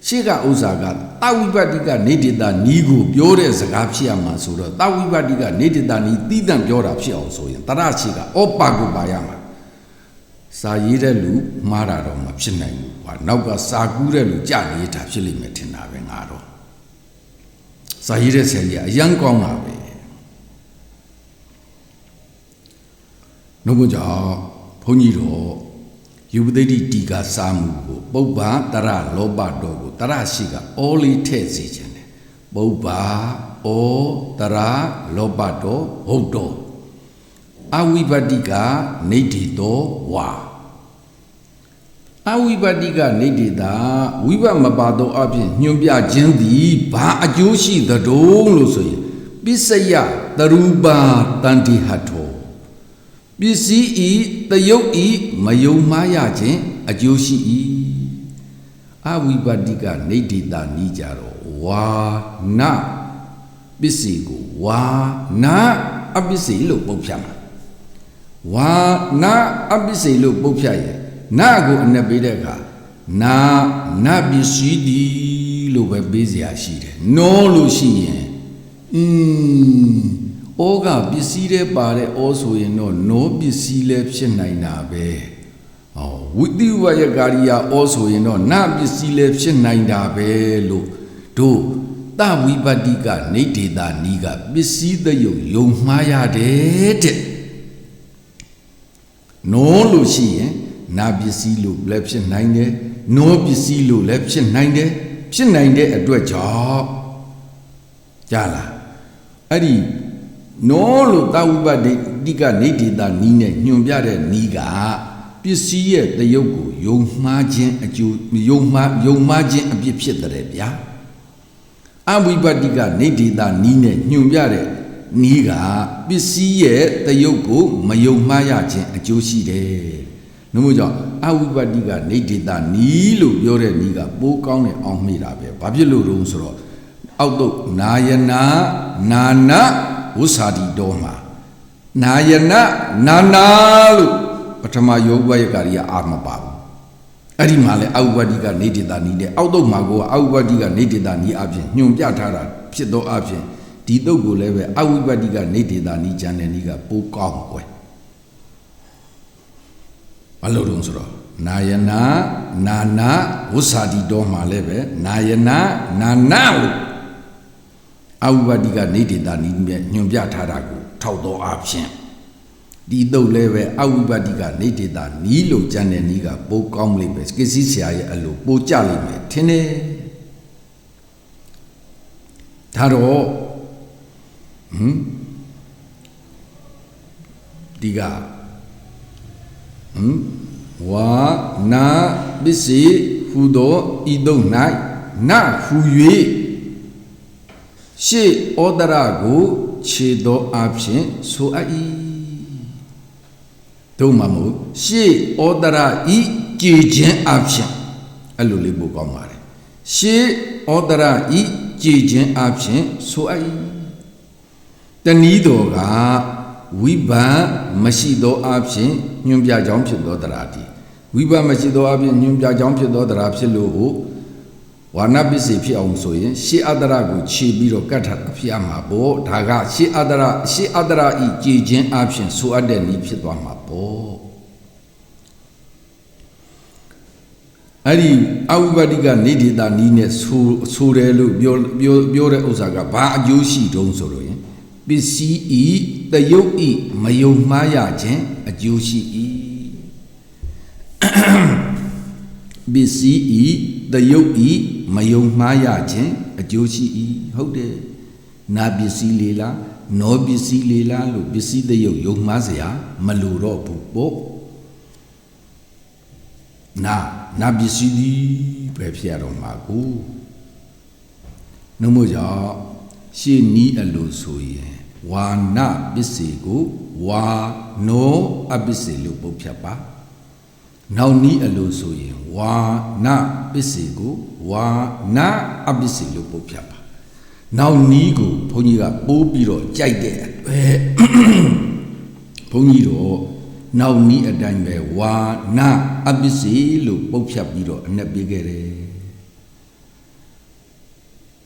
ရှေ့ကဥစ္စာကတဝိပတ္တိကနေတိတာနီးကိုပြောတဲ့စကားဖြစ်ရမှာဆိုတော့တဝိပတ္တိကနေတိတာနီးတီးတန့်ပြောတာဖြစ်အောင်ဆိုရင်တရရှိကဩပါကိုပါရမှာစာရေးတဲ့လူမှားတာတော့မဖြစ်နိုင်ဘူးကွာနောက်ကစာကူးတဲ့လူကြနေတာဖြစ်လိမ့်မယ်ထင်တာပဲငါတော့စာရေးတဲ့ဆရာကြီးအရန်ကောင်းတာပဲနှုတ်ကကြောင့်ဘုန်းကြီးတော့ယူပသိတိတီကာစာမှုကိုပုပ္ပါတရလောဘတော်ကိုတရရှိကဩလေးထည့်စေခြင်းတယ်ပုပ္ပါဩတရလောဘတော်ဟုတ်တော်အဝိပတ္တိကနေတိတောဝါအဝိပတ္တိကနေတိတာဝိပမပါသောအဖြစ်ညွှန်ပြခြင်းသည်ဘာအကျိုးရှိသတုံးလို့ဆိုရင်ပစ္စယတရူပါတန္တိဟထောပစ္စည်းဤတယုတ်ဤမယုံမှားရခြင်းအကျိုးရှိ၏အဝိပတ္တိကနေတိတာနီးကြတော့ဝါနပစ္စည်းကိုဝါနာအပစ္စည်းလို့ပုတ်ဖြတ်မှာဝါနာအပစ္စည်းလို့ပုတ်ဖြတ်ရဲ့နာကိုအနက်ပေးတဲ့အခါနာပစ္စည်းဒီလို့ပဲပေးစရာရှိတယ်နောလို့ရှိရင်ဩကပစ္စည်းတဲ့ပါတဲ့ဩဆိုရင်တော့နောပစ္စည်းလည်းဖြစ်နိုင်တာပဲဝိတိဝယကာရိယာဩဆိုရင်တော့နာပစ္စည်းလည်းဖြစ်နိုင်တာပဲလို့တို့တဝိပတ္တိကနေတေတာနီးကပစ္စည်းတယုတ်ယုံမှားရတယ်တဲ့နောလို့ရှိရင်နာပစ္စည်းလို့လည်းဖြစ်နိုင်တယ်နောပစ္စည်းလို့လည်းဖြစ်နိုင်တယ်ဖြစ်နိုင်တဲ့အတွက်ကြောင့်ကြားလားအဲ့ဒီနောလို့တဝိပတ္တိကနေတိတာနီးနဲ့ညွန်ပြတဲ့နီးကပစ္စည်းရဲ့တယုတ်ကိုယုံမှားခြင်းအကျိုးယုံမှားခြင်းအပြစ်ဖြစ်တယ်ဗျာအဝိပတ္တိကနေတိတာနီးနဲ့ညွန်ပြတဲ့နီးကပစ္စည်းရဲ့တယုတ်ကိုမယုံမှားရခြင်းအကျိုးရှိတယ်နှမို့ကြောင့်အဝိပတ္တိကနေတိတာနီးလို့ပြောတဲ့နီးကပိုးကောင်းတဲ့အောင်မိတာပဲဘာဖြစ်လို့တုံးဆိုတော့အောက်တော့နာယနာနာနာဝုစာတိတော်မှာနာယနာနာနာလို့ပထမယောဂဝယကာရီအာမပါဘူးအဲ့ဒီမှာလဲအဝိပတ္တိကနေတိတာနီးတဲ့အောက်တော့မှာကိုအဝိပတ္တိကနေတိတာနီးအပြင်ညွန်ပြထားတာဖြစ်သောအပြင်ဒီတုတ်ကိုလည်းပဲအဝိပတ္တိကနေတိတာနီးကျန်တဲ့နီးကပိုးကောင်းွယ်ဘာလို့တုံးဆိုတော့နာယနာနာနာဝုစာတိတော်မှာလည်းပဲနာယနာနာနာလို့အဝိပတ္တိကနေတိတာနီးမြညွန်ပြထားတာကိုထောက်တော်အဖြစ်ဒီတုတ်လည်းပဲအဝိပတ္တိကနေတိတာနီးလို့ကျန်တဲ့နီးကပိုးကောင်းလိမ့်မယ်ကိစ္စဆရာရဲ့အလိုပိုးကြလိမ့်မယ်ထင်တယ်ဒါတော့ဒီကဝါနာပစ္စည်းဟူသောဤသို့၌နဟူ၍ရှေ့ဩဒရကိုခြေသောအဖြစ်ဆိုအပ်၏တို့မှမဟုတ်ရှေ့ဩဒရဤကြည်ခြင်းအဖြစ်အဲ့လိုလေးပို့ကောင်းပါတယ်ရှေ့ဩဒရဤကြည်ခြင်းအဖြစ်ဆိုအပ်၏တနည်းတော်ကဝိပန်မရှိသောအဖြစ်ညွန်ပြကြောင်းဖြစ်သောတရားတည်ဝိပန်မရှိသောအဖြစ်ညွန်ပြကြောင်းဖြစ်သောတရားဖြစ်လို့ဝါနပစ္စည်းဖြစ်အောင်ဆိုရင်ရှေးအတ္တရကိုခြေပြီးတော့ကတ်ထားဖြစ်ရမှာပေါ့ဒါကရှေးအတ္တရဤကြည်ခြင်းအဖြစ်ဆိုအပ်တဲ့နည်းဖြစ်သွားမှာပေါ့အဲ့ဒီအဝိပတ္တိကနေတိတာနီးနဲ့ဆိုတယ်လို့ပြောတဲ့ဥစ္စာကဘာအကျိုးရှိတုံးဆိုလို့ရင်ပစ္စည်းဤတယုတ်ဤမယုံမှားရခြင်းအကျိုးရှိ၏ပစ္စည်းဤတယုတ်ဤမယုံမှားရခြင်းအကျိုးရှိ၏ဟုတ်တယ်နာပစ္စည်းလေးလားနောပစ္စည်းလေးလားလို့ပစ္စည်းတယုတ်ယုံမှားเสียမလိုတော့ဘူးပေါ့နာပစ္စည်းဒီပဲဖြစ်ရတော့မှာကိုနှမို့ကြောင့်ရှေ့နီးအလိုဆိုရင်ဝါနပစ္စည်းကိုဝါနောအပစ္စည်းလို့ပုတ်ဖြတ်ပါနောက်နီးအလိုဆိုရင်ဝါနပစ္စည်းကိုဝါနာအပစ္စည်းလို့ပုတ်ဖြတ်ပါနောက်နီးကိုဘုန်းကြီးကပိုးပြီးတော့ကြိုက်တဲ့အတွက်ဘုန်းကြီးတော့ နောက်နီးအတိုင်းပဲဝါနာအပစ္စည်းလို့ပုတ်ဖြတ်ပြီးတော့အနက်ပေးခဲ့တယ်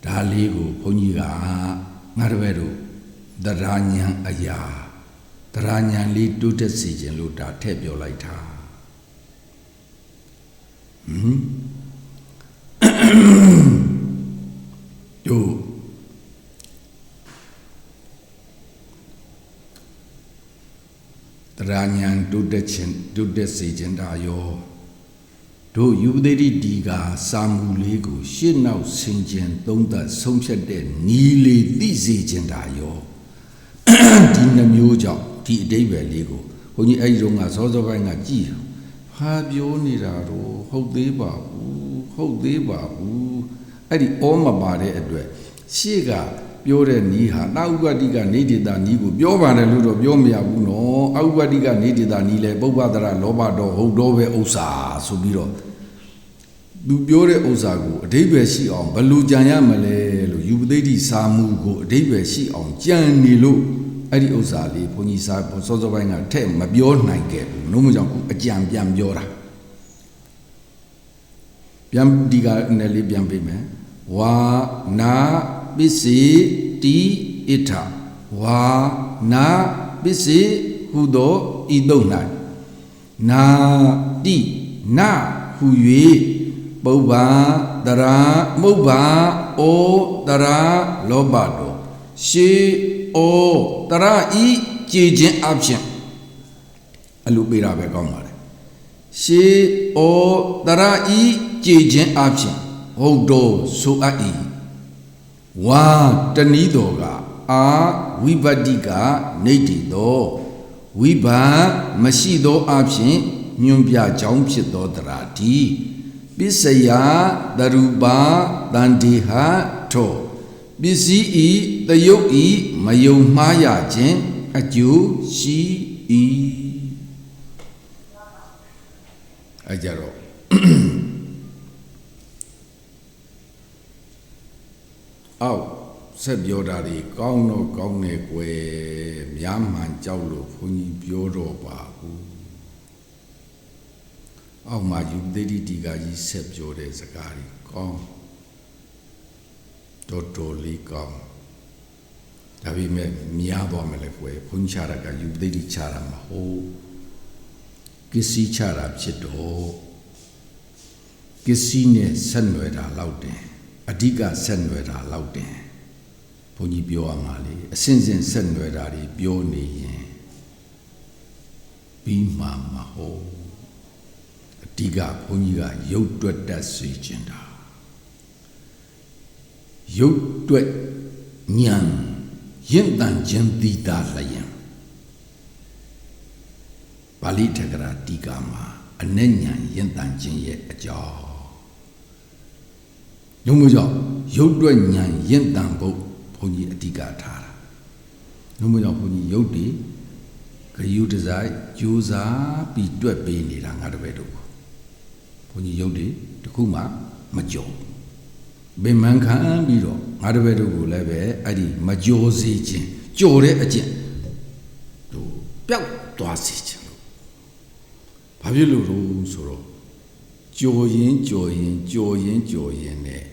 ဒါလေးကိုဘုန်းကြီးကငါတပည့်တို့တရားဉာဏ်အရာတရားဉာဏ်လေးတိုးတက်စေခြင်းလို့ဒါထည့်ပြောလိုက်တာတို့တရားဉာဏ်တိုးတက်စေခြင်းဒါရောတို့ယူပတိဒီကစာမူလေးကိုရှင်းနောက်ဆင်ခြင်သုံးသပ်ဆုံးဖြတ်တဲ့နီးလေးသိစေခြင်းဒါရောဒီနှမျိုးကြောင့်ဒီအတိတ်ပဲလေးကိုဘုန်းကြီးအဲ့ဒီတော့ကစောစောပိုင်းကကြည်ဟာပြောနေတာတော့ဟုတ်သေးပါဘူးအဲ့ဒီဩမပါတဲ့အတွက်ရှေ့ကပြောတဲ့နီးဟာအဥပဒိကနေဒေတာနီးကိုပြောပါတယ်လို့တော့ပြောမရဘူးနော်အဥပဒိကနေဒေတာနီးလဲပုပ္ပဒရလောဘတော်ဟုတ်တော့ပဲဥစ္စာဆိုပြီးတော့သူပြောတဲ့ဥစ္စာကိုအဓိပ္ပာယ်ရှိအောင်ဘယ်လိုကြံရမလဲလို့ယူပသိတိစာမှုကိုအဓိပ္ပာယ်ရှိအောင်ကြံနေလို့အဲ့ဒီဥစ္စာလေးဘုန်းကြီးစာစောစောပိုင်းကထဲ့မပြောနိုင်ခဲ့ဘူးလို့မကြောင့်အကြံပြန်ပြောတာပြန်ဒီကနယ်လေးပြန်ပေးမယ်ဝါနာပစ္စေတိဣထဝါနာပစ္စေဟုသောဤသုံး၌နာတိနာဟု၍ပုဗ္ဗာတရာမုဗ္ဗာဩတရာလောဘတော်ရှေဩတရာဤကြည်ခြင်းအဖြစ်အလိုပေးတာပဲကောင်းပါလေရှေဩတရာဤကြည်ခြင်းအဖြစ်ဟုတ်တော်ဆိုအပ်၏ဝါတဏီတော်ကအာဝိပတ္တိကနေတည်သောဝိဘာမရှိသောအဖြစ်ညွန်ပြကြောင်းဖြစ်သောတရာတိပစ္စယတရူပါတန်တိဟထောပစ္စည်းဤတယုတ်ဤမယုံမှားရခြင်းအကျိုးရှိ၏အကြတော့အောက်ဆက်ပြောတာတွေကောင်းတော့ကောင်းနေကွယ်များမှန်ကြောက်လို့ဘုန်းကြီးပြောတော့ပါဘူးအောက်မှာယူသေတိတီကကြီးဆက်ပြောတဲ့စကားတွေကောင်းတော်လေးကောင်းဒါပေမဲ့များသွားမယ်လေကွယ်ဘုန်းကြီးချတာကယူသေတိချတာမဟုတ်ပစ္စည်းချတာဖြစ်တော့ပစ္စည်းနဲ့ဆက်နွယ်တာလောက်တယ်အဓိကဆက်နွယ်တာလောက်တယ်ဘုန်းကြီးပြောရမှာလေအစဉ်စဉ်ဆက်နွယ်တာတွေပြောနေရင်ပြီးမှမဟုတ်အဓိကဘုန်းကြီးကရုပ်တွက်တတ်စေခြင်းတာရုပ်တွက်ဉာဏ်ရင့်တန်ခြင်းတိတာလျင်ပါဠိထက္ကရာတိကာမှာအနည်းဉာဏ်ရင့်တန်ခြင်းရဲ့အကြောင်းညုံမို့ကြောင့်ရုပ်တွက်ဉာဏ်ရင့်တန်ဖို့ဘုန်းကြီးအဓိကထားတာညုံမို့ကြောင့်ဘုန်းကြီးရုပ်တွေဂယုတစိုက်ကြိုးစားပြီးတွက်ပေးနေတာငါတပည့်တို့ဘုန်းကြီးရုပ်တွေတခုမှမကြော်ဗိမာန်ခံပြီးတော့ငါတပည့်တို့ကိုလည်းပဲအဲ့ဒီမကြော်စေခြင်းကြော်တဲ့အကျင့်တို့ပျောက်သွားစေခြင်းလို့ဘာဖြစ်လို့လို့ဆိုတော့ကြော်ရင်နဲ့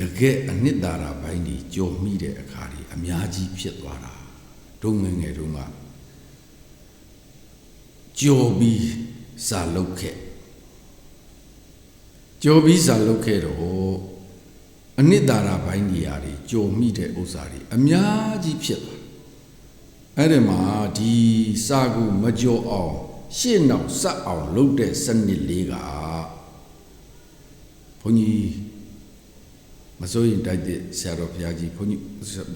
တကယ်အနှစ်သာရပိုင်းကြီးကြော်မိတဲ့အခါကြီးအများကြီးဖြစ်သွားတာတို့ငယ်တုန်းကကြော်ပြီးစာလုပ်ခဲ့တော့အနှစ်သာရပိုင်းကြီးရာတွေကြော်မိတဲ့ဥစ္စာတွေအများကြီးဖြစ်သွားအဲ့ဒီမှာဒီစာကိုမကြော်အောင်ရှေ့နောက်ဆက်အောင်လုပ်တဲ့စနစ်လေးကဘုန်းကြီးမစိုးရင်တိုက်တဲ့ဆရာတော်ဘုရားကြီးဘုန်းကြီး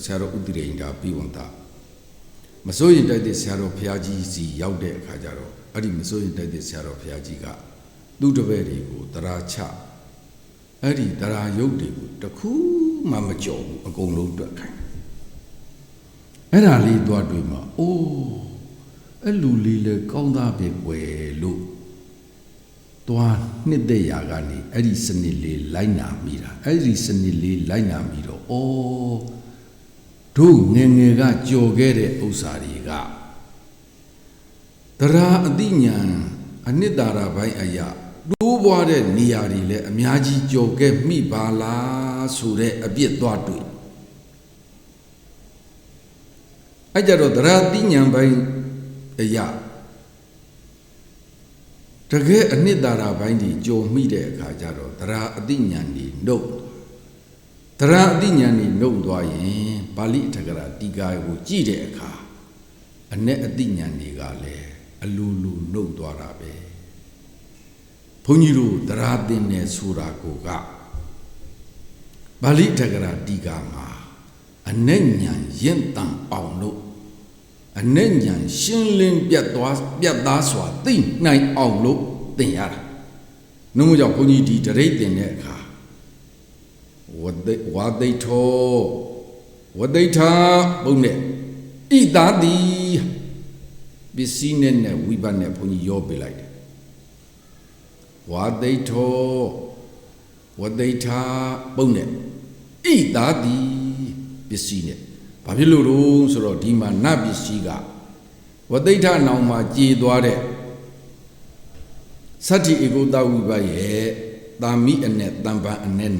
ဆရာတော်ဥဒိရိန္ဒာပြီးဝန်တာမစိုးရင်တိုက်တဲ့ဆရာတော်ဘုရားကြီးစီရောက်တဲ့အခါကျတော့အဲ့ဒီမစိုးရင်တိုက်တဲ့ဆရာတော်ဘုရားကြီးကသူ့တပည့်တွေကိုတရားချအဲ့ဒီတရားရုပ်တွေကိုတခုမှမကြော်ဘူးအကုန်လုံးတွက်ခိုင်းအဲ့ဒါလေးသွားတွေ့မှာအိုးအဲ့လူလေးလေကောင်းသားပဲကွယ်လို့သွားနှစ်သက်ရာကနေအဲ့ဒီစနစ်လေးလိုက်နာမိတာအဲ့ဒီစနစ်လေးလိုက်နာပြီးတော့ဩတို့ငယ်ကကြော်ခဲ့တဲ့ဥစ္စာတွေကတ တရားအတိညာအနှစ်သာရပိုင်းအရာတိုးပွားတဲ့နေရာတွေလည်းအများကြီးကြော်ခဲ့မိပါလားဆိုတဲ့အပြစ်သွားတွေ့အဲ့ကြတော့တရားအတိညာပိုင်းအရာတကယ်အနှစ်သာရပိုင်းကြီးကြော်မိတဲ့အခါကျတော့တရားအတိညာနေနှုတ်တရားအတိညာနေနှုတ်သွားရင်ပါဠိအထက်ကရာတီကာကိုကြည့်တဲ့အခါအ내အတိညာနေကလည်းအလိုလိုနှုတ်သွားတာပဲဘုန်းကြီးတို့တရားသင်နေဆိုတာကိုကပါဠိအထက်ကရာတီကာမှာအ내ဉာဏ်ရင့်တန်အောင်လို့အ내ဉာဏ်ရှင်းလင်းပြတ်သားစွာသိနိုင်အောင်လို့သင်ရတာနှုတ်ကြောင့်ဘုန်းကြီးဒီတရိပ်သင်တဲ့အခါဝသိထောဝသိထာဘုန်းနဲ့ဣတာတိပစ္စည်းနဲ့ဝိပဿနာဘုန်းကြီးရောပေးလိုက်တယ်ဝသိထောဝသိထာဘုန်းနဲ့ဣတာတိပစ္စည်းနဲ့ဘာဖြစ်လို့တော့ဆိုတော့ဒီမှာနတ်ပစ္စည်းကဝသိထာနောင်မှာကြေသွားတဲ့သတ္တိဧကုတဝိပရဲ့တာမိအနဲ့တံပံအနဲ့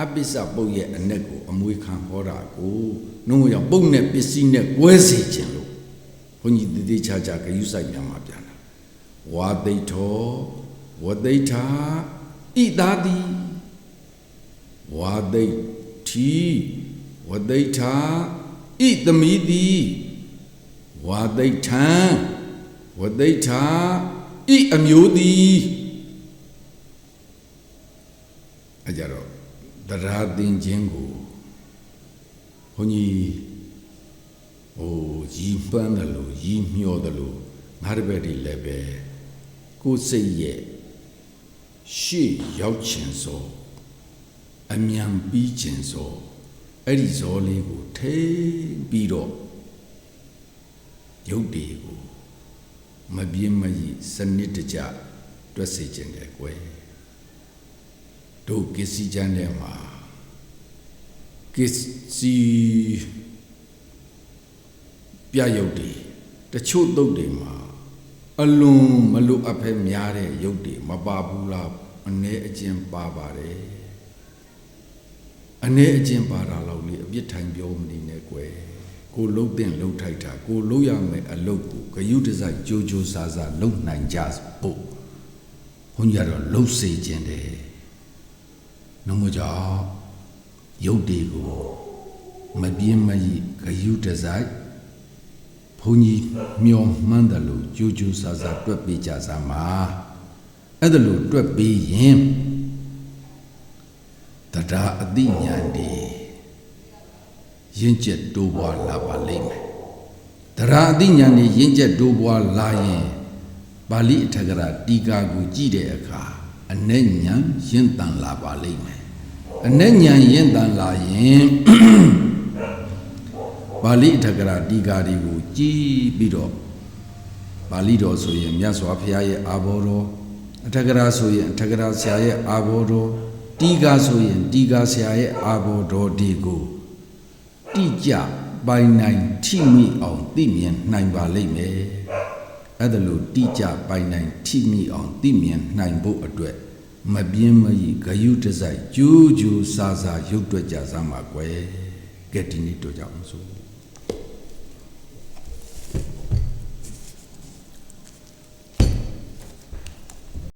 အပိစ္ဆပုတ်ရဲ့အ내ကိုအမွေခံဟောတာကိုနှုံးကြောင့်ပုတ်နဲ့ပစ္စည်းနဲ့ကွဲစေခြင်းလို့ဘုန်းကြီးတည်တည်ချာချာဂရုစိုက်ပြန်မှာပြန်လာဝါသိထောဝသိထာဣတာတိဝါသိထီဝသိထာဣသမိတိဝါသိထံဝသိထာဣအမျိုးတိအကြတော့တရားသင်ခြင်းကိုဘုန်းကြီးရည်ပန်းတယ်လို့ရည်မျှော်တယ်လို့ငါတပည့်တွေလည်းပဲကိုယ်စိတ်ရဲ့ရှေ့ရောက်ခြင်းစောအမြန်ပြီးခြင်းစောအဲ့ဒီဇောလေးကိုထိပြီးတော့ရုပ်တွေကိုမပြင်းမရစနစ်တကျတွက်စေခြင်းတယ်ကွယ်တို့ကစ္စည်းချမ်းထဲမှာကစ္စည်းပြရုပ်တွေတချို့သုတ်တွေမှာအလွန်မလိုအပ်ဖဲများတဲ့ရုပ်တွေမပါဘူးလားအနည်းအကျဉ်းပါပါတယ်အနည်းအကျဉ်းပါတာလောက်လေအပြစ်ထိုင်ပြောမနေနဲ့ကွယ်ကိုလှုပ်တဲ့လှုပ်ထိုက်တာကိုလှုပ်ရမယ်အလုပ်ကိုဂယုတစိုက်ကြိုးကြိုးစားစားလှုပ်နိုင်ကြဖို့ဘုန်းကြီးကတော့လှုပ်စေခြင်းတယ်နှုံးကြောင့်ရုပ်တွေကိုမပြင်းမရဂယုတစိုက်ဘုန်းကြီးမျောမှန်းတယ်လို့ကြိုးကြိုးစားစားတွက်ပေးကြစမ်းပါအဲ့ဒါလို့တွက်ပေးရင်တရားအတိညာဏ်ဒီရင့်ကျက်တိုးပွားလာပါလိမ့်မယ်တရားအတိညာဏ်ဒီရင့်ကျက်တိုးပွားလာရင်ပါဠိအထက်ကရာတီကာကိုကြည့်တဲ့အခါအ내ဉာဏ်ရင့်တန်လာပါလိမ့်မယ်အ내ဉာဏ်ရင့်တန်လာရင်ပါဠိအထက်ကရာတီကာတွေကိုကြည့်ပြီးတော့ပါဠိတော်ဆိုရင်မြတ်စွာဘုရားရဲ့အာဘော်တော်အထက်ကရာဆိုရင်အထက်ကရာဆရာရဲ့အာဘော်တော်တီကာဆိုရင်တီကာဆရာရဲ့အာဘော်တော်ဒီကိုတိကျပိုင်နိုင်ထိမိအောင်သိမြင်နိုင်ပါလိမ့်မယ်အဲ့ဒါလို့တိကျပိုင်နိုင်ထိမိအောင်သိမြင်နိုင်ဖို့အတွက်မပြင်းမရဂယုတစိုက်ကြိုးကြိုးစားစားရုပ်တွက်ကြစမ်းပါကွယ်ကဲဒီနေ့တို့ကြောင့်ဆို